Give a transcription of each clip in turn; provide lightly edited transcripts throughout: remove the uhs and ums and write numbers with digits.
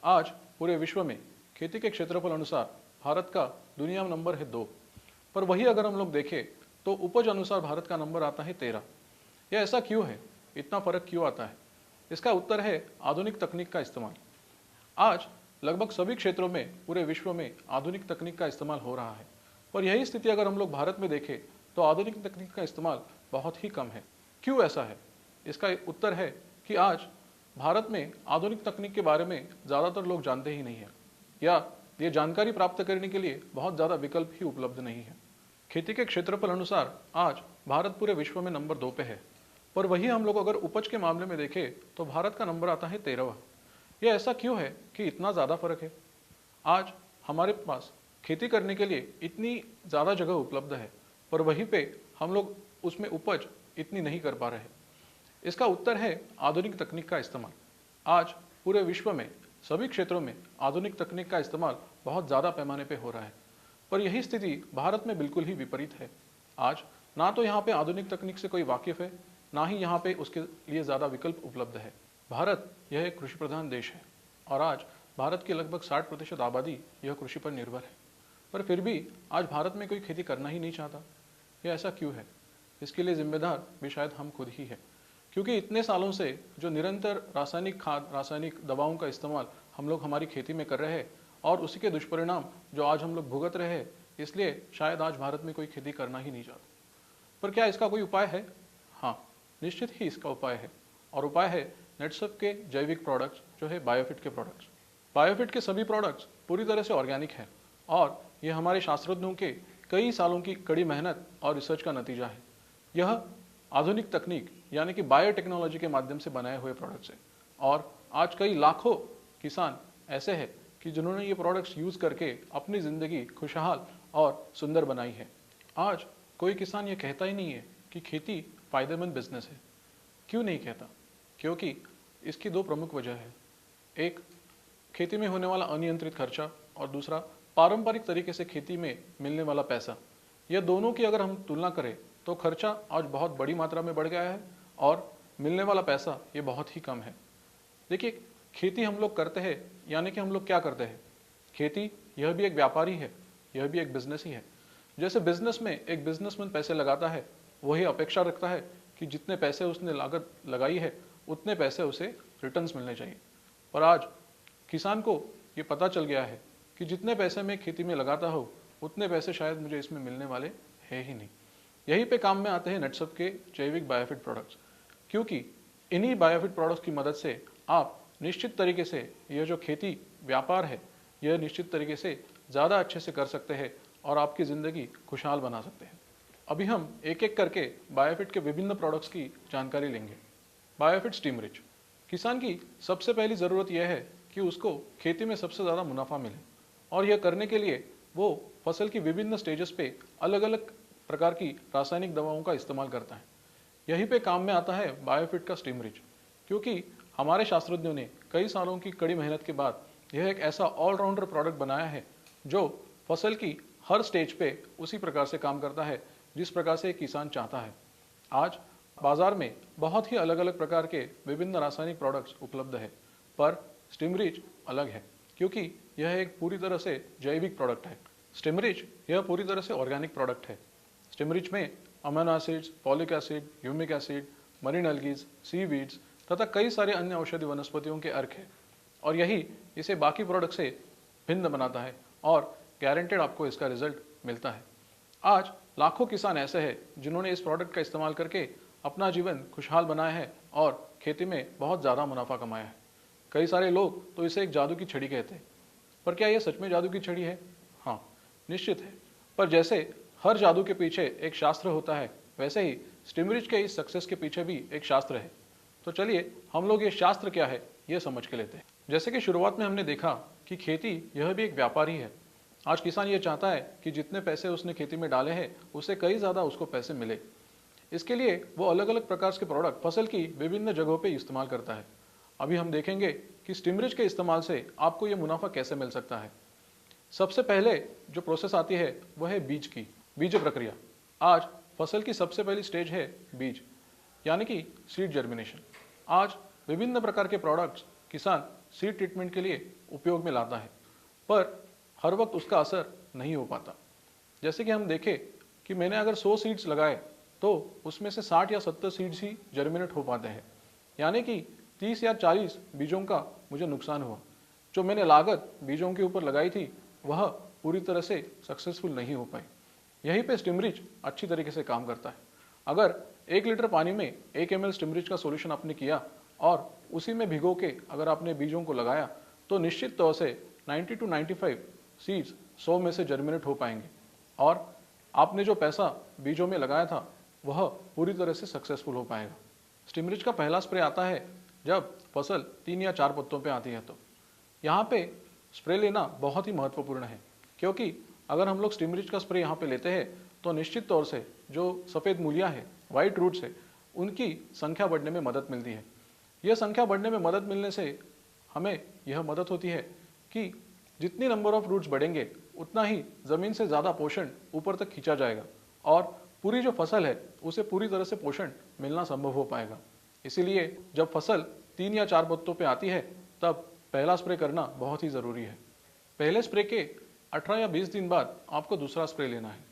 आज पूरे विश्व में खेती के क्षेत्रफल अनुसार भारत का दुनिया में नंबर है 2। पर वही अगर हम लोग देखें तो उपज अनुसार भारत का नंबर आता है 13। यह ऐसा क्यों है? इतना फर्क क्यों आता है? इसका उत्तर है आधुनिक तकनीक का इस्तेमाल। आज लगभग सभी क्षेत्रों में पूरे विश्व में आधुनिक तकनीक का इस्तेमाल हो रहा है, पर यही स्थिति अगर हम लोग भारत में देखें तो आधुनिक तकनीक का इस्तेमाल बहुत ही कम है। क्यों ऐसा है? इसका उत्तर है कि आज भारत में आधुनिक तकनीक के बारे में ज़्यादातर लोग जानते ही नहीं हैं, या ये जानकारी प्राप्त करने के लिए बहुत ज़्यादा विकल्प ही उपलब्ध नहीं है। खेती के क्षेत्रफल अनुसार आज भारत पूरे विश्व में नंबर 2 पे है, पर वही हम लोग अगर उपज के मामले में देखें तो भारत का नंबर आता है 13वां। यह ऐसा क्यों है कि इतना ज़्यादा फर्क है? आज हमारे पास खेती करने के लिए इतनी ज़्यादा जगह उपलब्ध है, पर वहीं पे हम लोग उसमें उपज इतनी नहीं कर पा रहे। इसका उत्तर है आधुनिक तकनीक का इस्तेमाल। आज पूरे विश्व में सभी क्षेत्रों में आधुनिक तकनीक का इस्तेमाल बहुत ज़्यादा पैमाने पे हो रहा है, पर यही स्थिति भारत में बिल्कुल ही विपरीत है। आज ना तो यहाँ पे आधुनिक तकनीक से कोई वाकिफ है, ना ही यहाँ पे उसके लिए ज़्यादा विकल्प उपलब्ध है। भारत यह एक कृषि प्रधान देश है और आज भारत की लगभग 60% आबादी यह कृषि पर निर्भर है, पर फिर भी आज भारत में कोई खेती करना ही नहीं चाहता। यह ऐसा क्यों है? इसके लिए जिम्मेदार भी शायद हम खुद ही हैं, क्योंकि इतने सालों से जो निरंतर रासायनिक खाद, रासायनिक दवाओं का इस्तेमाल हम लोग हमारी खेती में कर रहे हैं और उसी के दुष्परिणाम जो आज हम लोग भुगत रहे हैं, इसलिए शायद आज भारत में कोई खेती करना ही नहीं चाहता। पर क्या इसका कोई उपाय है? हाँ, निश्चित ही इसका उपाय है, और उपाय है नेटसप के जैविक प्रोडक्ट्स जो है बायोफिट के प्रोडक्ट्स। बायोफिट के सभी प्रोडक्ट्स पूरी तरह से ऑर्गेनिक है और यह हमारे शास्त्रज्ञों के कई सालों की कड़ी मेहनत और रिसर्च का नतीजा है। यह आधुनिक तकनीक यानी कि बायोटेक्नोलॉजी के माध्यम से बनाए हुए प्रोडक्ट्स है, और आज कई लाखों किसान ऐसे हैं कि जिन्होंने ये प्रोडक्ट्स यूज़ करके अपनी ज़िंदगी खुशहाल और सुंदर बनाई है। आज कोई किसान ये कहता ही नहीं है कि खेती फ़ायदेमंद बिजनेस है। क्यों नहीं कहता? क्योंकि इसकी 2 प्रमुख वजह है। एक, खेती में होने वाला अनियंत्रित खर्चा, और दूसरा पारंपरिक तरीके से खेती में मिलने वाला पैसा। यह दोनों की अगर हम तुलना करें तो खर्चा आज बहुत बड़ी मात्रा में बढ़ गया है और मिलने वाला पैसा ये बहुत ही कम है। देखिए, खेती हम लोग करते हैं, यानी कि हम लोग क्या करते हैं? खेती यह भी एक व्यापारी है, यह भी एक बिजनेस ही है। जैसे बिजनेस में एक बिजनेसमैन पैसे लगाता है, वही अपेक्षा रखता है कि जितने पैसे उसने लागत लगाई है उतने पैसे उसे रिटर्न्स मिलने चाहिए। पर आज किसान को ये पता चल गया है कि जितने पैसे मैं खेती में लगाता हूँ उतने पैसे शायद मुझे इसमें मिलने वाले हैं ही नहीं। यहीं पे काम में आते हैं नेटसप के जैविक बायोफिट प्रोडक्ट्स, क्योंकि इन्हीं बायोफिट प्रोडक्ट्स की मदद से आप निश्चित तरीके से यह जो खेती व्यापार है यह निश्चित तरीके से ज़्यादा अच्छे से कर सकते हैं और आपकी ज़िंदगी खुशहाल बना सकते हैं। अभी हम एक एक करके बायोफिट के विभिन्न प्रोडक्ट्स की जानकारी लेंगे। बायोफिट स्टीम रिच। किसान की सबसे पहली ज़रूरत यह है कि उसको खेती में सबसे ज़्यादा मुनाफा मिले, और यह करने के लिए वो फसल की विभिन्न स्टेजेस पे अलग अलग प्रकार की रासायनिक दवाओं का इस्तेमाल करता है। यहीं पे काम में आता है बायोफिट का स्टीम रिच, क्योंकि हमारे शास्त्रज्ञों ने कई सालों की कड़ी मेहनत के बाद यह एक ऐसा ऑलराउंडर प्रोडक्ट बनाया है जो फसल की हर स्टेज पे उसी प्रकार से काम करता है जिस प्रकार से किसान चाहता है। आज बाजार में बहुत ही अलग अलग प्रकार के विभिन्न रासायनिक प्रोडक्ट्स उपलब्ध है, पर स्टीम रिच अलग है क्योंकि यह एक पूरी तरह से जैविक प्रोडक्ट है। स्टीम रिच यह पूरी तरह से ऑर्गेनिक प्रोडक्ट है। स्टीम रिच में amino acids, folic acid, humic acid, marine algae, seaweeds तथा कई सारे अन्य औषधि वनस्पतियों के अर्क है, और यही इसे बाकी प्रोडक्ट से भिन्न बनाता है और गारंटेड आपको इसका रिजल्ट मिलता है। आज लाखों किसान ऐसे हैं जिन्होंने इस प्रोडक्ट का इस्तेमाल करके अपना जीवन खुशहाल बनाया है और खेती में बहुत ज़्यादा मुनाफा कमाया है। कई सारे लोग तो इसे एक जादू की छड़ी कहते हैं, पर क्या यह सच में जादू की छड़ी है? हाँ, निश्चित है। पर जैसे हर जादू के पीछे एक शास्त्र होता है, वैसे ही स्टीम रिच के इस सक्सेस के पीछे भी एक शास्त्र है। तो चलिए हम लोग ये शास्त्र क्या है ये समझ के लेते हैं। जैसे कि शुरुआत में हमने देखा कि खेती यह भी एक व्यापार ही है। आज किसान ये चाहता है कि जितने पैसे उसने खेती में डाले हैं उससे कई ज़्यादा उसको पैसे मिले। इसके लिए वो अलग अलग प्रकार के प्रोडक्ट फसल की विभिन्न जगहों पे इस्तेमाल करता है। अभी हम देखेंगे कि स्टीम रिच के इस्तेमाल से आपको ये मुनाफा कैसे मिल सकता है। सबसे पहले जो प्रोसेस आती है वह है बीज की, बीज प्रक्रिया। आज फसल की सबसे पहली स्टेज है बीज, यानी कि सीड जर्मिनेशन। आज विभिन्न प्रकार के प्रोडक्ट्स किसान सीड ट्रीटमेंट के लिए उपयोग में लाता है, पर हर वक्त उसका असर नहीं हो पाता। जैसे कि हम देखें कि मैंने अगर 100 सीड्स लगाए तो उसमें से 60 या 70 सीड्स ही जर्मिनेट हो पाते हैं, यानी कि 30 या 40 बीजों का मुझे नुकसान हुआ। जो मैंने लागत बीजों के ऊपर लगाई थी वह पूरी तरह से सक्सेसफुल नहीं हो पाई। यहीं पे स्टिमरिच अच्छी तरीके से काम करता है। अगर 1 लीटर पानी में 1 ml स्टिमरिच का सॉल्यूशन आपने किया और उसी में भिगो के अगर आपने बीजों को लगाया तो निश्चित तौर से 90 to 95 सीड्स 100 में से जर्मिनेट हो पाएंगे और आपने जो पैसा बीजों में लगाया था वह पूरी तरह से सक्सेसफुल हो पाएगा। स्टिमरिच का पहला स्प्रे आता है जब फसल 3 या 4 पत्तों पे आती है। तो यहाँ पे स्प्रे लेना बहुत ही महत्वपूर्ण है, क्योंकि अगर हम लोग स्टिमरिच का स्प्रे यहाँ पे लेते हैं तो निश्चित तौर से जो सफ़ेद मूलियाँ हैं, वाइट रूट्स है, उनकी संख्या बढ़ने में मदद मिलती है। यह संख्या बढ़ने में मदद मिलने से हमें यह मदद होती है कि जितनी नंबर ऑफ रूट्स बढ़ेंगे उतना ही ज़मीन से ज़्यादा पोषण ऊपर तक खींचा जाएगा और पूरी जो फसल है उसे पूरी तरह से पोषण मिलना संभव हो पाएगा। इसीलिए जब फसल 3 या 4 पत्तों पे आती है तब पहला स्प्रे करना बहुत ही ज़रूरी है। पहले स्प्रे के 18 या 20 दिन बाद आपको दूसरा स्प्रे लेना है।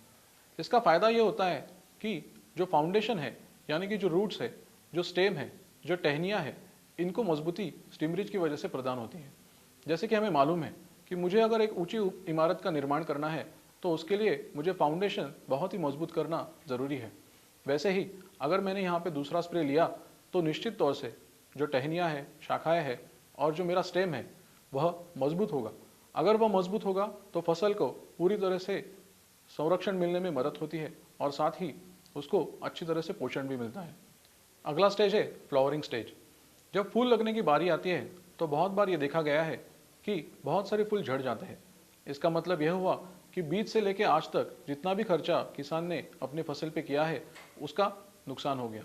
इसका फ़ायदा ये होता है कि जो फाउंडेशन है, यानी कि जो रूट्स है, जो स्टेम है, जो टहनियाँ है, इनको मजबूती स्टिमरिच की वजह से प्रदान होती है। जैसे कि हमें मालूम है कि मुझे अगर एक ऊंची इमारत का निर्माण करना है तो उसके लिए मुझे फाउंडेशन बहुत ही मजबूत करना ज़रूरी है। वैसे ही अगर मैंने यहाँ पे दूसरा स्प्रे लिया तो निश्चित तौर से जो टहनियाँ हैं, शाखाएँ हैं और जो मेरा स्टेम है वह मजबूत होगा। अगर वह मजबूत होगा तो फसल को पूरी तरह से संरक्षण मिलने में मदद होती है और साथ ही उसको अच्छी तरह से पोषण भी मिलता है। अगला स्टेज है फ्लावरिंग स्टेज। जब फूल लगने की बारी आती है तो बहुत बार ये देखा गया है कि बहुत सारे फूल झड़ जाते हैं। इसका मतलब यह हुआ कि बीज से लेकर आज तक जितना भी खर्चा किसान ने अपनी फसल पे किया है उसका नुकसान हो गया।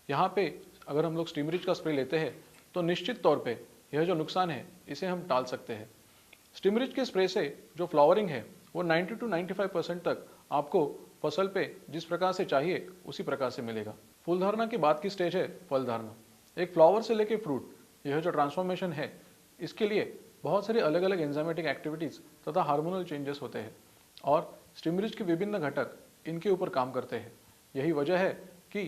यहाँ पे अगर हम लोग स्टिमरिच का स्प्रे लेते हैं तो निश्चित तौर पे यह जो नुकसान है इसे हम टाल सकते हैं। स्टिमरिच के स्प्रे से जो फ्लावरिंग है वो 90 to 95% तक आपको फसल पे जिस प्रकार से चाहिए उसी प्रकार से मिलेगा। फूल धारणा की बात की स्टेज है फल धारणा। एक फ्लावर से लेके फ्रूट, यह जो ट्रांसफॉर्मेशन है इसके लिए बहुत सारी अलग अलग एंजाइमेटिक एक्टिविटीज़ तथा हार्मोनल चेंजेस होते हैं और स्टिमरिच के विभिन्न घटक इनके ऊपर काम करते हैं। यही वजह है कि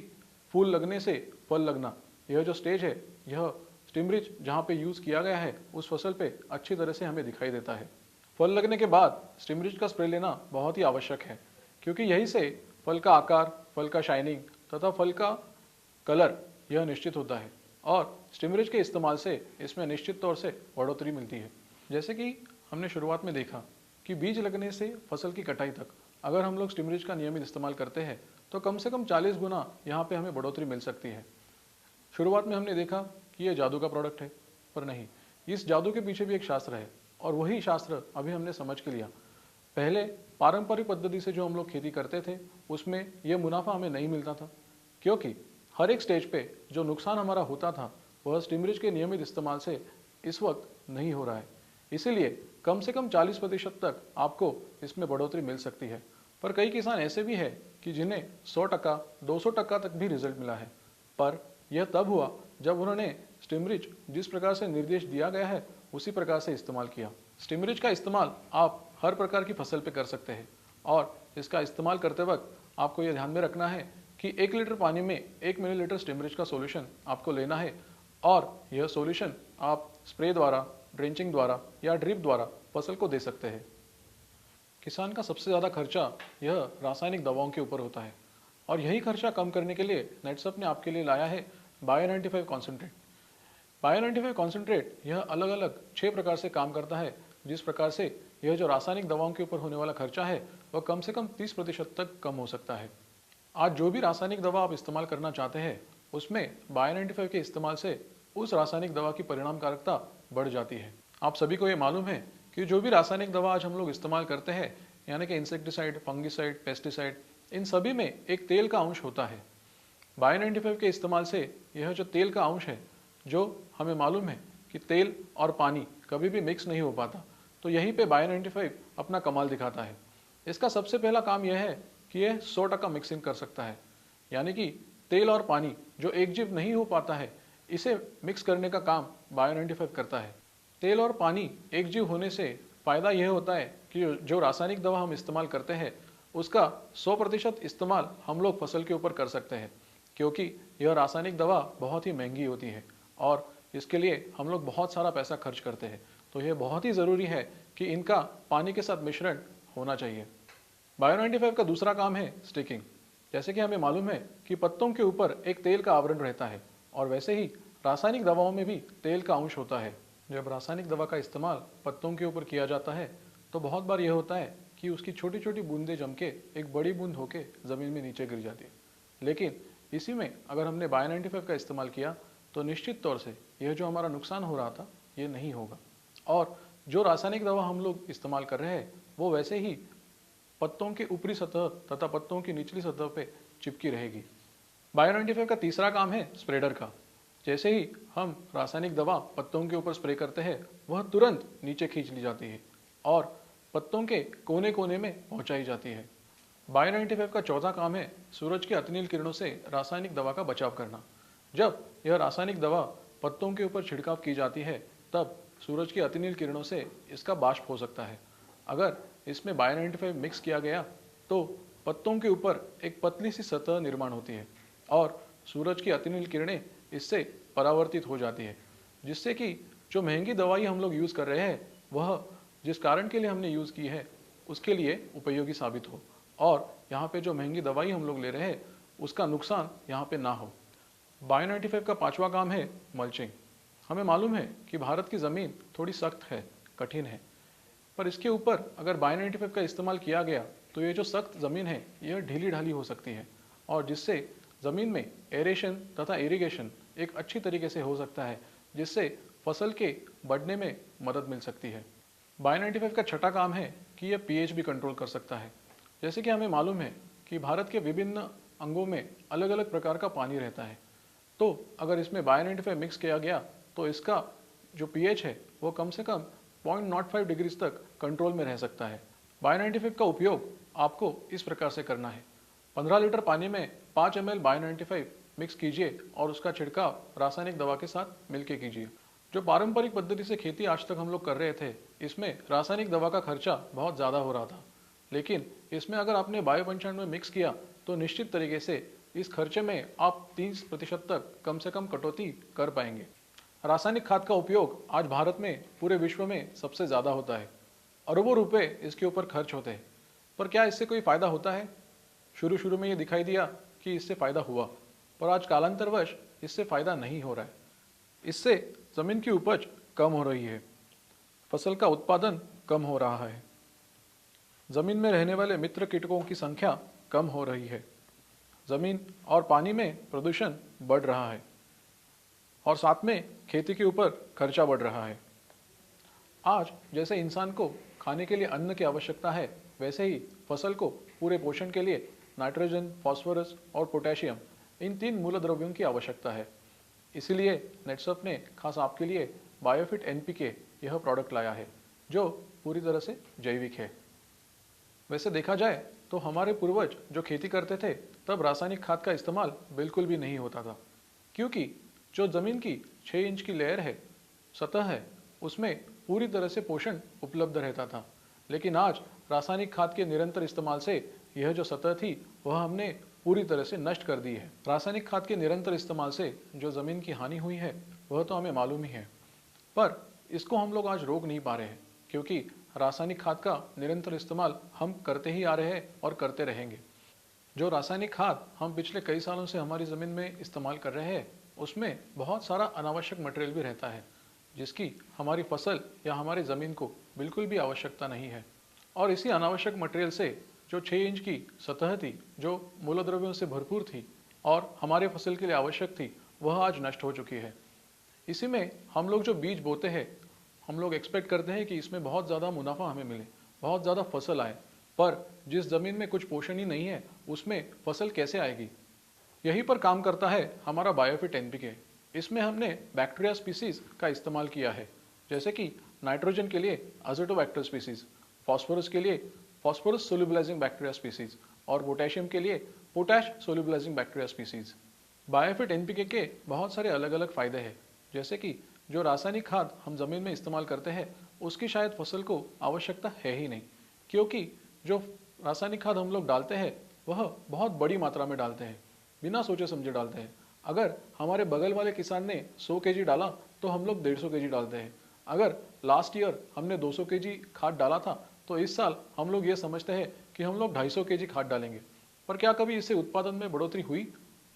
फूल लगने से फल लगना, यह जो स्टेज है, यह स्टिमरिच जहाँ पे यूज़ किया गया है उस फसल पे अच्छी तरह से हमें दिखाई देता है। फल लगने के बाद स्टिमरिच का स्प्रे लेना बहुत ही आवश्यक है, क्योंकि यहीं से फल का आकार, फल का शाइनिंग तथा फल का कलर यह निश्चित होता है और स्टिमरिच के इस्तेमाल से इसमें निश्चित तौर से बढ़ोतरी मिलती है। जैसे कि हमने शुरुआत में देखा कि बीज लगने से फसल की कटाई तक अगर हम लोग स्टिमरिच का नियमित इस्तेमाल करते हैं तो कम से कम 40 गुना यहाँ पे हमें बढ़ोतरी मिल सकती है। शुरुआत में हमने देखा कि यह जादू का प्रोडक्ट है, पर नहीं, इस जादू के पीछे भी एक शास्त्र है और वही शास्त्र अभी हमने समझ के लिया। पहले पारंपरिक पद्धति से जो हम लोग खेती करते थे उसमें यह मुनाफा हमें नहीं मिलता था, क्योंकि हर एक स्टेज पे जो नुकसान हमारा होता था वह स्टिमरिच के नियमित इस्तेमाल से इस वक्त नहीं हो रहा है। इसीलिए कम से कम 40% तक आपको इसमें बढ़ोतरी मिल सकती है। पर कई किसान ऐसे भी हैं कि जिन्हें 100%, 200% तक भी रिजल्ट मिला है, पर यह तब हुआ जब उन्होंने स्टिमरिच जिस प्रकार से निर्देश दिया गया है उसी प्रकार से इस्तेमाल किया। स्टिमरिच का इस्तेमाल आप हर प्रकार की फसल पे कर सकते हैं और इसका इस्तेमाल करते वक्त आपको यह ध्यान में रखना है कि 1 लीटर पानी में 1 मिलीलीटर स्टिमरिच का सॉल्यूशन आपको लेना है और यह सॉल्यूशन आप स्प्रे द्वारा, ड्रेंचिंग द्वारा या ड्रिप द्वारा फसल को दे सकते हैं। किसान का सबसे ज़्यादा खर्चा यह रासायनिक दवाओं के ऊपर होता है और यही खर्चा कम करने के लिए नेटसप ने आपके लिए लाया है बायो 95 कॉन्सेंट्रेट। बायो 95 कॉन्सेंट्रेट यह अलग अलग 6 प्रकार से काम करता है, जिस प्रकार से यह जो रासायनिक दवाओं के ऊपर होने वाला खर्चा है वह कम से कम 30% तक कम हो सकता है। आज जो भी रासायनिक दवा आप इस्तेमाल करना चाहते हैं उसमें बायो 95 के इस्तेमाल से उस रासायनिक दवा की परिणामकारकता बढ़ जाती है। आप सभी को ये मालूम है कि जो भी रासायनिक दवा आज हम लोग इस्तेमाल करते हैं, यानी कि इंसेक्टिसाइड, फंगिसाइड, पेस्टिसाइड, इन सभी में एक तेल का अंश होता है। बायो 95 के इस्तेमाल से यह जो तेल का अंश है, जो हमें मालूम है कि तेल और पानी कभी भी मिक्स नहीं हो पाता, तो यहीं पे बायो 95 अपना कमाल दिखाता है। इसका सबसे पहला काम यह है कि यह 100% मिक्सिंग कर सकता है, यानी कि तेल और पानी जो एक जीव नहीं हो पाता है, इसे मिक्स करने का काम बायो-95 करता है। तेल और पानी एक जीव होने से फ़ायदा यह होता है कि जो रासायनिक दवा हम इस्तेमाल करते हैं उसका 100% इस्तेमाल हम लोग फसल के ऊपर कर सकते हैं, क्योंकि यह रासायनिक दवा बहुत ही महंगी होती है और इसके लिए हम लोग बहुत सारा पैसा खर्च करते हैं। तो यह बहुत ही ज़रूरी है कि इनका पानी के साथ मिश्रण होना चाहिए। बायो-95 का दूसरा काम है स्टिकिंग। जैसे कि हमें मालूम है कि पत्तों के ऊपर एक तेल का आवरण रहता है और वैसे ही रासायनिक दवाओं में भी तेल का अंश होता है। जब रासायनिक दवा का इस्तेमाल पत्तों के ऊपर किया जाता है तो बहुत बार यह होता है कि उसकी छोटी छोटी बूंदें जम के एक बड़ी बूंद होके ज़मीन में नीचे गिर जाती है। लेकिन इसी में अगर हमने बायो-95 का इस्तेमाल किया तो निश्चित तौर से यह जो हमारा नुकसान हो रहा था ये नहीं होगा और जो रासायनिक दवा हम लोग इस्तेमाल कर रहे हैं वो वैसे ही पत्तों के ऊपरी सतह तथा पत्तों की निचली सतह पे चिपकी रहेगी। बायो-95 का तीसरा काम है स्प्रेडर का। जैसे ही हम रासायनिक दवा पत्तों के ऊपर स्प्रे करते हैं वह तुरंत नीचे खींच ली जाती है और पत्तों के कोने कोने में पहुंचाई जाती है। बायो-95 का चौथा काम है सूरज के अतिनील किरणों से रासायनिक दवा का बचाव करना। जब यह रासायनिक दवा पत्तों के ऊपर छिड़काव की जाती है तब सूरज की अतिनील किरणों से इसका बाष्प हो सकता है। अगर इसमें बायो-95 मिक्स किया गया तो पत्तों के ऊपर एक पतली सी सतह निर्माण होती है और सूरज की अतिनील किरणें इससे परावर्तित हो जाती है, जिससे कि जो महंगी दवाई हम लोग यूज़ कर रहे हैं वह जिस कारण के लिए हमने यूज़ की है उसके लिए उपयोगी साबित हो और यहाँ पे जो महंगी दवाई हम लोग ले रहे हैं उसका नुकसान यहाँ पे ना हो। बायो-95 का पांचवा काम है मल्चिंग। हमें मालूम है कि भारत की ज़मीन थोड़ी सख्त है, कठिन है, पर इसके ऊपर अगर बायो-95 का इस्तेमाल किया गया तो ये जो सख्त ज़मीन है यह ढीली ढाली हो सकती है और जिससे ज़मीन में एरेशन तथा इरिगेशन एक अच्छी तरीके से हो सकता है, जिससे फसल के बढ़ने में मदद मिल सकती है। बायो-95 का छठा काम है कि यह पीएच भी कंट्रोल कर सकता है। जैसे कि हमें मालूम है कि भारत के विभिन्न अंगों में अलग अलग प्रकार का पानी रहता है, तो अगर इसमें बायो-95 मिक्स किया गया तो इसका जो पीएच है वो कम से कम 0.05 डिग्रीज तक कंट्रोल में रह सकता है। बायो-95 का उपयोग आपको इस प्रकार से करना है। 15 लीटर पानी में 5 ml बायो-95 मिक्स कीजिए और उसका छिड़काव रासायनिक दवा के साथ मिलकर कीजिए। जो पारंपरिक पद्धति से खेती आज तक हम लोग कर रहे थे इसमें रासायनिक दवा का खर्चा बहुत ज़्यादा हो रहा था, लेकिन इसमें अगर आपने बायो-95 मिक्स किया तो निश्चित तरीके से इस खर्चे में आप 30% तक कम से कम कटौती कर पाएंगे। रासायनिक खाद का उपयोग आज भारत में पूरे विश्व में सबसे ज़्यादा होता है। अरबों रुपए इसके ऊपर खर्च होते हैं, पर क्या इससे कोई फ़ायदा होता है? शुरू शुरू में ये दिखाई दिया कि इससे फ़ायदा हुआ, पर आज कालांतरवश इससे फ़ायदा नहीं हो रहा है। इससे ज़मीन की उपज कम हो रही है, फसल का उत्पादन कम हो रहा है, ज़मीन में रहने वाले मित्र कीटकों की संख्या कम हो रही है, ज़मीन और पानी में प्रदूषण बढ़ रहा है और साथ में खेती के ऊपर खर्चा बढ़ रहा है। आज जैसे इंसान को खाने के लिए अन्न की आवश्यकता है, वैसे ही फसल को पूरे पोषण के लिए नाइट्रोजन, फास्फोरस और पोटेशियम इन 3 मूल द्रव्यों की आवश्यकता है। इसीलिए नेटसफ ने खास आपके लिए बायोफिट एनपीके यह प्रोडक्ट लाया है जो पूरी तरह से जैविक है। वैसे देखा जाए तो हमारे पूर्वज जो खेती करते थे तब रासायनिक खाद का इस्तेमाल बिल्कुल भी नहीं होता था, क्योंकि जो ज़मीन की 6 इंच की लेयर है, सतह है, उसमें पूरी तरह से पोषण उपलब्ध रहता था। लेकिन आज रासायनिक खाद के निरंतर इस्तेमाल से यह जो सतह थी वह हमने पूरी तरह से नष्ट कर दी है। रासायनिक खाद के निरंतर इस्तेमाल से जो ज़मीन की हानि हुई है वह तो हमें मालूम ही है, पर इसको हम लोग आज रोक नहीं पा रहे हैं, क्योंकि रासायनिक खाद का निरंतर इस्तेमाल हम करते ही आ रहे हैं और करते रहेंगे। जो रासायनिक खाद हम पिछले कई सालों से हमारी ज़मीन में इस्तेमाल कर रहे हैं उसमें बहुत सारा अनावश्यक मटेरियल भी रहता है, जिसकी हमारी फसल या हमारी ज़मीन को बिल्कुल भी आवश्यकता नहीं है। और इसी अनावश्यक मटेरियल से जो 6 इंच की सतह थी, जो मूलद्रव्यों से भरपूर थी और हमारे फसल के लिए आवश्यक थी, वह आज नष्ट हो चुकी है। इसी में हम लोग जो बीज बोते हैं, हम लोग एक्सपेक्ट करते हैं कि इसमें बहुत ज़्यादा मुनाफा हमें मिले, बहुत ज़्यादा फसल आए, पर जिस ज़मीन में कुछ पोषण ही नहीं है उसमें फसल कैसे आएगी? यहीं पर काम करता है हमारा बायोफिट एनपीके। इसमें हमने बैक्टीरिया स्पीसीज का इस्तेमाल किया है, जैसे कि नाइट्रोजन के लिए अज़ोटोबैक्टर स्पीसीज, फास्फोरस के लिए फास्फोरस सोल्यूबलाइजिंग बैक्टीरिया स्पीसीज और पोटेशियम के लिए potash solubilising bacteria species. Biofit NPK के बहुत सारे अलग अलग फायदे हैं, जैसे कि जो रासायनिक खाद हम जमीन में इस्तेमाल करते हैं उसकी शायद फसल को आवश्यकता है ही नहीं, क्योंकि जो रासायनिक खाद हम लोग डालते हैं वह बहुत बड़ी मात्रा में डालते हैं, बिना सोचे समझे डालते हैं। अगर हमारे बगल वाले किसान ने 100 केजी डाला तो हम लोग 150 केजी डालते हैं। अगर लास्ट ईयर हमने 200 केजी खाद डाला था तो इस साल हम लोग ये समझते हैं कि हम लोग 250 केजी खाद डालेंगे। पर क्या कभी इससे उत्पादन में बढ़ोतरी हुई?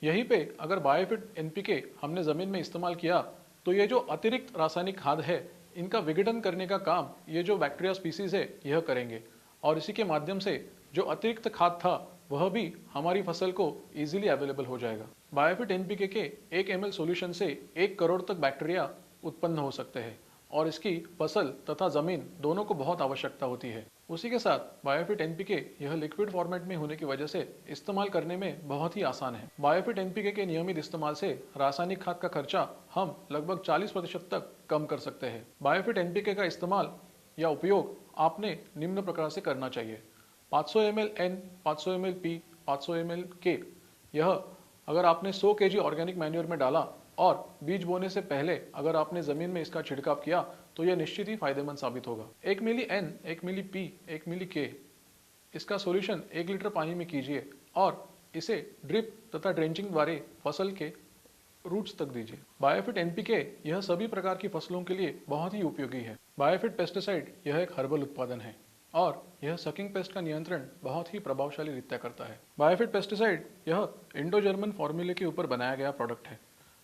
यहीं पे अगर बायोफिट एनपीके हमने ज़मीन में इस्तेमाल किया तो ये जो अतिरिक्त रासायनिक खाद है इनका विघटन करने का काम ये जो बैक्टीरिया स्पीसीज है यह करेंगे, और इसी के माध्यम से जो अतिरिक्त खाद था वह भी हमारी फसल को इजीली अवेलेबल हो जाएगा। बायोफिट एनपीके के 1 ml सॉल्यूशन से 1 करोड़ तक बैक्टीरिया उत्पन्न हो सकते हैं, और इसकी फसल तथा जमीन दोनों को बहुत आवश्यकता होती है। उसी के साथ बायोफिट एनपीके यह लिक्विड फॉर्मेट में होने की वजह से इस्तेमाल करने में बहुत ही आसान है। बायोफिट एनपीके के नियमित इस्तेमाल से रासायनिक खाद का खर्चा हम लगभग 40% तक कम कर सकते हैं। बायोफिट एनपीके का इस्तेमाल या उपयोग आपने निम्न प्रकार से करना चाहिए। 500 ml N, 500 ml P, 500 ml K। यह अगर आपने 100 kg ऑर्गेनिक मैन्योर में डाला और बीज बोने से पहले अगर आपने जमीन में इसका छिड़काव किया तो यह निश्चित ही फायदेमंद साबित होगा। 1 मिली N, 1 मिली P, 1 मिली K इसका सॉल्यूशन 1 लीटर पानी में कीजिए और इसे ड्रिप तथा ड्रेंचिंग द्वारा फसल के रूट्स तक दीजिए। बायोफिट एनपीके यह सभी प्रकार की फसलों के लिए बहुत ही उपयोगी है। बायोफिट पेस्टिसाइड यह एक हर्बल उत्पादन है और यह सकिंग पेस्ट का नियंत्रण बहुत ही प्रभावशाली रीत्या करता है। बायोफिट पेस्टिसाइड यह इंडो जर्मन फॉर्मूले के ऊपर बनाया गया प्रोडक्ट है,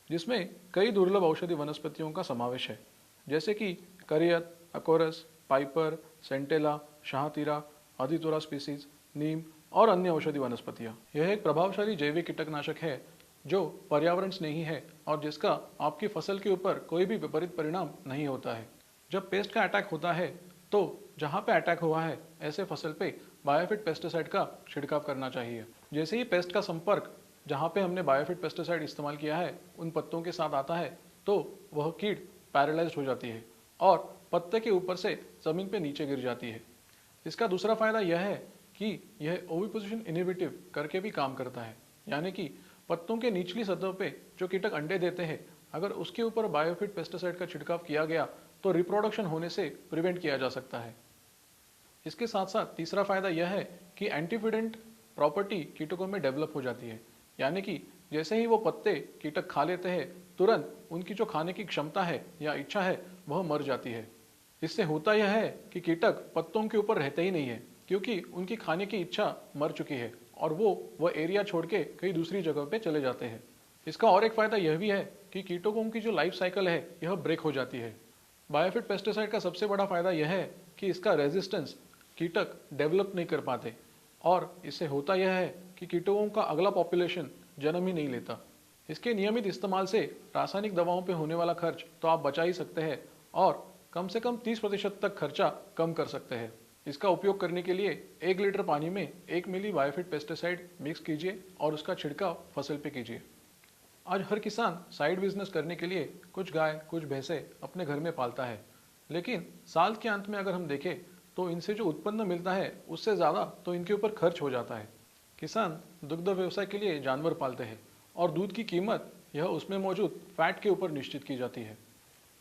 जिसमें कई दुर्लभ औषधि वनस्पतियों का समावेश है, जैसे कि करियत, अकोरस, पाइपर, सेंटेला, शाहतीरा, अधितुरा स्पीसीज, नीम और अन्य औषधि वनस्पतियां। यह एक प्रभावशाली जैविक कीटनाशक है जो पर्यावरण स्नेही है और जिसका आपकी फसल के ऊपर कोई भी विपरीत परिणाम नहीं होता है। जब पेस्ट का अटैक होता है तो जहाँ पे अटैक हुआ है ऐसे फसल पे बायोफिट पेस्टिसाइड का छिड़काव करना चाहिए। जैसे ही पेस्ट का संपर्क जहाँ पे हमने बायोफिट पेस्टिसाइड इस्तेमाल किया है उन पत्तों के साथ आता है तो वह कीट पैरालाइज्ड हो जाती है और पत्ते के ऊपर से जमीन पे नीचे गिर जाती है। इसका दूसरा फायदा यह है कि यह ओविपोजिशन इनहिबिटिव करके भी काम करता है, यानी कि पत्तों के निचली सतह पे जो कीटक अंडे देते हैं अगर उसके ऊपर बायोफिट पेस्टिसाइड का छिड़काव किया गया तो रिप्रोडक्शन होने से प्रिवेंट किया जा सकता है। इसके साथ साथ तीसरा फायदा यह है कि एंटीफिडेंट प्रॉपर्टी कीटकों में डेवलप हो जाती है, यानी कि जैसे ही वो पत्ते कीटक खा लेते हैं तुरंत उनकी जो खाने की क्षमता है या इच्छा है वह मर जाती है। इससे होता यह है कि कीटक पत्तों के ऊपर रहते ही नहीं है, क्योंकि उनकी खाने की इच्छा मर चुकी है और वह एरिया छोड़ के कई दूसरी जगह पे चले जाते हैं। इसका और एक फायदा यह भी है कि कीटकों की जो लाइफ साइकिल है यह ब्रेक हो जाती है। बायोफिट पेस्टिसाइड का सबसे बड़ा फायदा यह है कि इसका रेजिस्टेंस कीटक डेवलप नहीं कर पाते और इससे होता यह है कि कीटकों का अगला पॉपुलेशन जन्म ही नहीं लेता। इसके नियमित इस्तेमाल से रासायनिक दवाओं पे होने वाला खर्च तो आप बचा ही सकते हैं और कम से कम 30% तक खर्चा कम कर सकते हैं। इसका उपयोग करने के लिए 1 लीटर पानी में 1 मिली बायोफिट पेस्टिसाइड मिक्स कीजिए और उसका छिड़काव फसल पे कीजिए। आज हर किसान साइड बिजनेस करने के लिए कुछ गाय कुछ भैंसे अपने घर में पालता है, लेकिन साल के अंत में अगर हम देखें तो इनसे जो उत्पन्न मिलता है उससे ज़्यादा तो इनके ऊपर खर्च हो जाता है। किसान दुग्ध व्यवसाय के लिए जानवर पालते हैं और दूध की कीमत यह उसमें मौजूद फैट के ऊपर निश्चित की जाती है।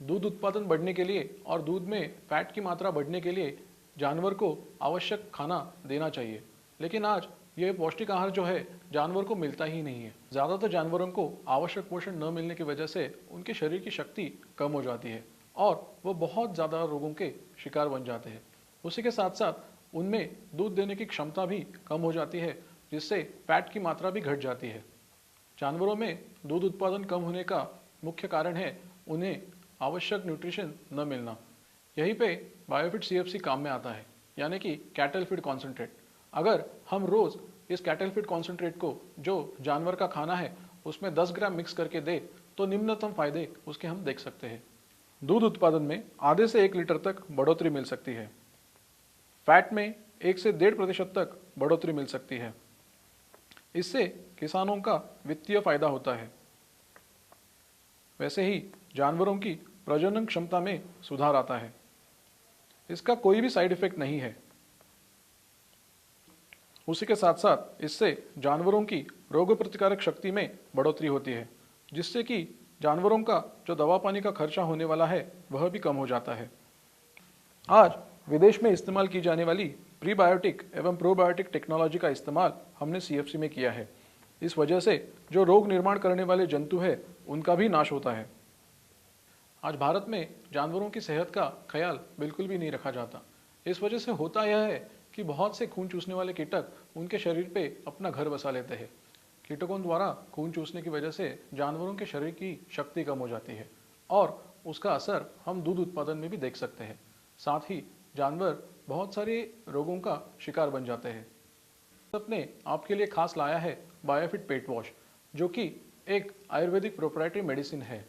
दूध उत्पादन बढ़ने के लिए और दूध में फैट की मात्रा बढ़ने के लिए जानवर को आवश्यक खाना देना चाहिए, लेकिन आज यह पौष्टिक आहार जो है जानवर को मिलता ही नहीं है। ज़्यादातर जानवरों को आवश्यक पोषण न मिलने की वजह से उनके शरीर की शक्ति कम हो जाती है और वो बहुत ज़्यादा रोगों के शिकार बन जाते हैं। उसी के साथ साथ उनमें दूध देने की क्षमता भी कम हो जाती है, जिससे फैट की मात्रा भी घट जाती है। जानवरों में दूध उत्पादन कम होने का मुख्य कारण है उन्हें आवश्यक न्यूट्रिशन न मिलना। यहीं पे बायोफिट CFC काम में आता है, यानी कि कैटल फीड कॉन्सेंट्रेट। अगर हम रोज़ इस कैटल फीड कॉन्सेंट्रेट को जो जानवर का खाना है उसमें 10 ग्राम मिक्स करके दे तो निम्नतम फायदे उसके हम देख सकते हैं। दूध उत्पादन में आधे से 1 लीटर तक बढ़ोतरी मिल सकती है। फैट में 1 से 1.5% तक बढ़ोतरी मिल सकती है। इससे किसानों का वित्तीय फायदा होता है। वैसे ही जानवरों की प्रजनन क्षमता में सुधार आता है। इसका कोई भी साइड इफेक्ट नहीं है। उसी के साथ साथ इससे जानवरों की रोग प्रतिकारक शक्ति में बढ़ोतरी होती है, जिससे कि जानवरों का जो दवा पानी का खर्चा होने वाला है वह भी कम हो जाता है। आज विदेश में इस्तेमाल की जाने वाली प्रीबायोटिक एवं प्रोबायोटिक टेक्नोलॉजी का इस्तेमाल हमने सीएफसी में किया है। इस वजह से जो रोग निर्माण करने वाले जंतु है उनका भी नाश होता है। आज भारत में जानवरों की सेहत का ख्याल बिल्कुल भी नहीं रखा जाता। इस वजह से होता यह है कि बहुत से खून चूसने वाले कीटक उनके शरीर पे अपना घर बसा लेते हैं। कीटकों द्वारा खून चूसने की वजह से जानवरों के शरीर की शक्ति कम हो जाती है और उसका असर हम दूध उत्पादन में भी देख सकते हैं। साथ ही जानवर बहुत सारे रोगों का शिकार बन जाते हैं। ने आपके लिए खास लाया है बायोफिट पेट वॉश, जो कि एक आयुर्वेदिक प्रोप्राइटरी मेडिसिन है।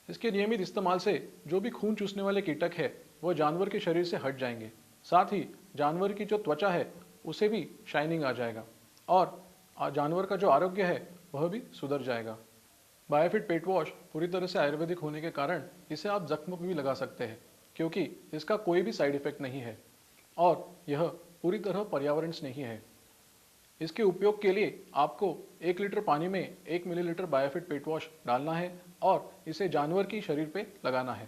इसके नियमित इस्तेमाल से जो भी खून चूसने वाले कीटक है वो जानवर के शरीर से हट जाएंगे। साथ ही जानवर की जो त्वचा है उसे भी शाइनिंग आ जाएगा और जानवर का जो आरोग्य है वह भी सुधर जाएगा। बायोफिट पेट वॉश पूरी तरह से आयुर्वेदिक होने के कारण इसे आप जख्म पर भी लगा सकते हैं, क्योंकि इसका कोई भी साइड इफेक्ट नहीं है और यह पूरी तरह पर्यावरण स्नेही है। इसके उपयोग के लिए आपको 1 लीटर पानी में 1 मिलीलीटर बायोफिट पेट वॉश डालना है और इसे जानवर की शरीर पे लगाना है।